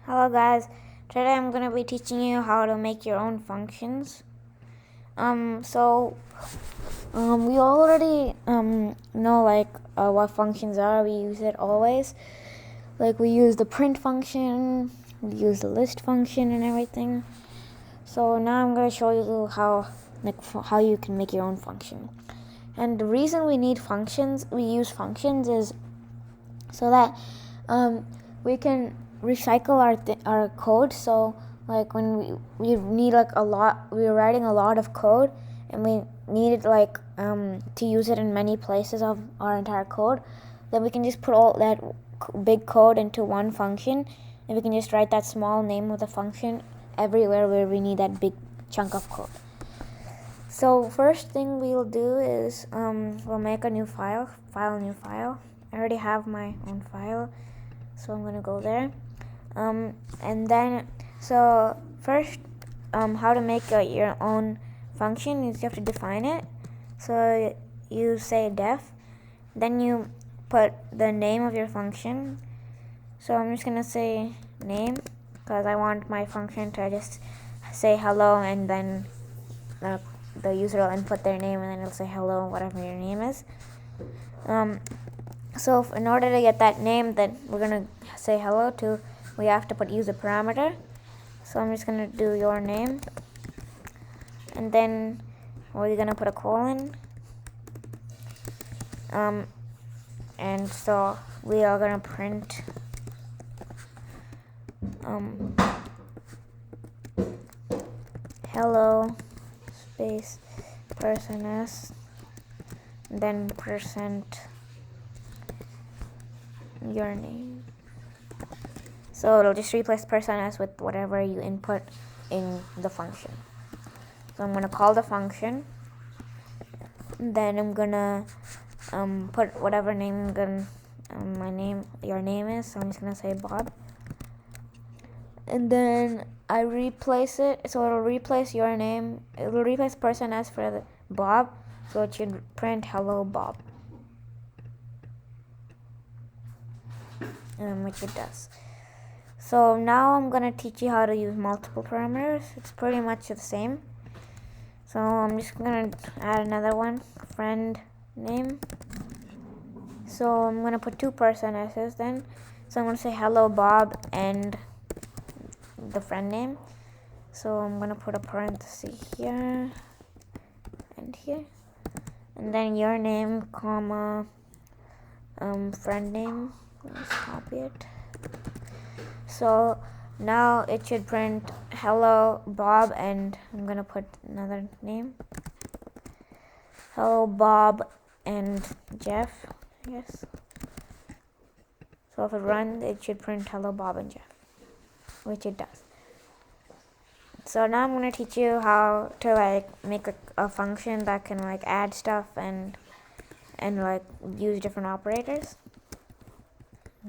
Hello guys, today I'm going to be teaching you how to make your own functions. We already know what functions are. We use it always. Like we use the print function, we use the list function and everything. So now I'm going to show you how you can make your own function. And the reason we use functions is so that we can recycle our code. So like when we need we're writing a lot of code and we need to use it in many places of our entire code, then we can just put all that big code into one function, and we can just write that small name of the function everywhere where we need that big chunk of code. So first thing we'll do is we'll make a new file. I already have my own file, so I'm gonna go there. And then first, how to make your own function is you have to define it. So you say def, then you put the name of your function. So I'm just gonna say name because I want my function to just say hello, and then the user will input their name and then it'll say hello, whatever your name is. So in order to get that name that we're gonna say hello to, we have to put user parameter. So I'm just gonna do your name, and then we're gonna put a colon. And so we are gonna print hello space person s, then percent your name. So it'll just replace person s with whatever you input in the function. So I'm gonna call the function, then I'm gonna put whatever name your name is. So I'm just gonna say Bob, and then I replace it, so it'll replace your name. It will replace person s for the Bob, so it should print hello Bob, which it does. So now I'm gonna teach you how to use multiple parameters. It's pretty much the same. So I'm just gonna add another one, friend name. So I'm gonna put two person s's then. So I'm gonna say hello Bob and the friend name. So I'm gonna put a parenthesis here and here, and then your name, comma, friend name. Let's copy it. So now it should print hello Bob, and I'm gonna put another name, hello Bob and Jeff, I guess. So if it runs, it should print hello Bob and Jeff, which it does. So now I'm gonna teach you how to make a function that can add stuff and use different operators.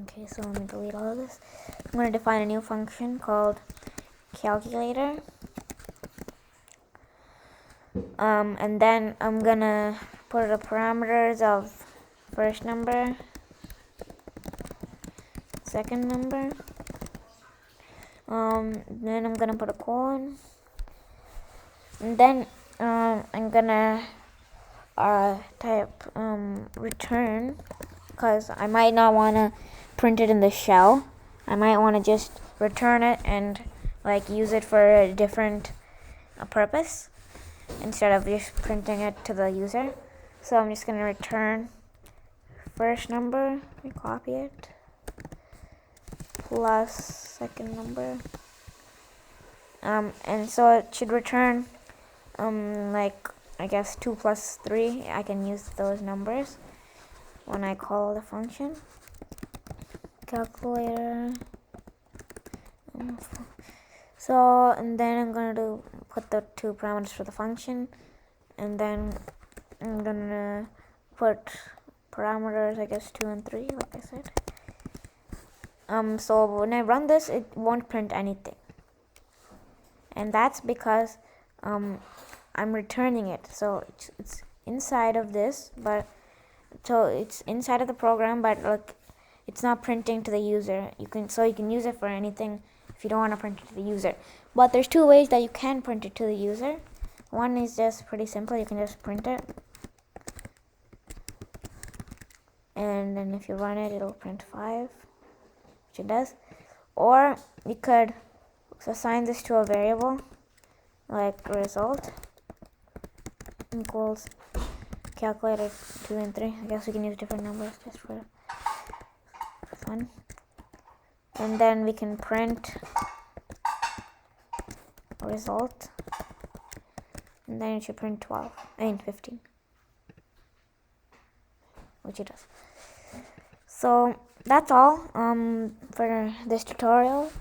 Okay, so let me delete all of this. I'm going to define a new function called calculator. And then I'm going to put the parameters of first number, second number. Then I'm going to put a colon. And then I'm going to type return, because I might not want to print it in the shell. I might want to just return it and use it for a different purpose instead of just printing it to the user. So I'm just going to return first number, let me copy it, plus second number. And so it should return I guess 2 plus 3. I can use those numbers when I call the function calculator. So and then I'm going to put the two parameters for the function, and then I'm gonna put parameters, I guess 2 and 3, like I said. So when I run this, it won't print anything, and that's because I'm returning it. So it's inside of this, so it's inside of the program, but it's not printing to the user. You can use it for anything. if you don't want to print it to the user. But there's two ways that you can print it to the user. One is just pretty simple. You can just print it, and then if you run it, it'll print 5, which it does. Or you could assign this to a variable, like result equals calculator 2 and 3. I guess we can use different numbers just for fun. And then we can print result, and then it should print 15, which it does. So that's all for this tutorial.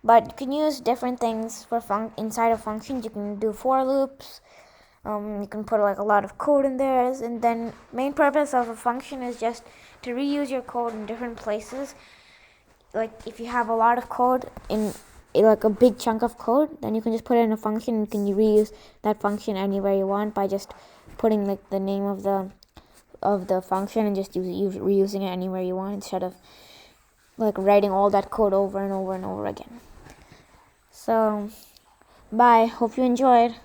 But you can use different things for inside of functions. You can do for loops. You can put like a lot of code in there, and then main purpose of a function is just to reuse your code in different places. Like if you have a lot of code in like a big chunk of code, then you can just put it in a function. You can reuse that function anywhere you want by just putting like the name of the function and just reusing it anywhere you want, instead of like writing all that code over and over and over again. So bye, hope you enjoyed.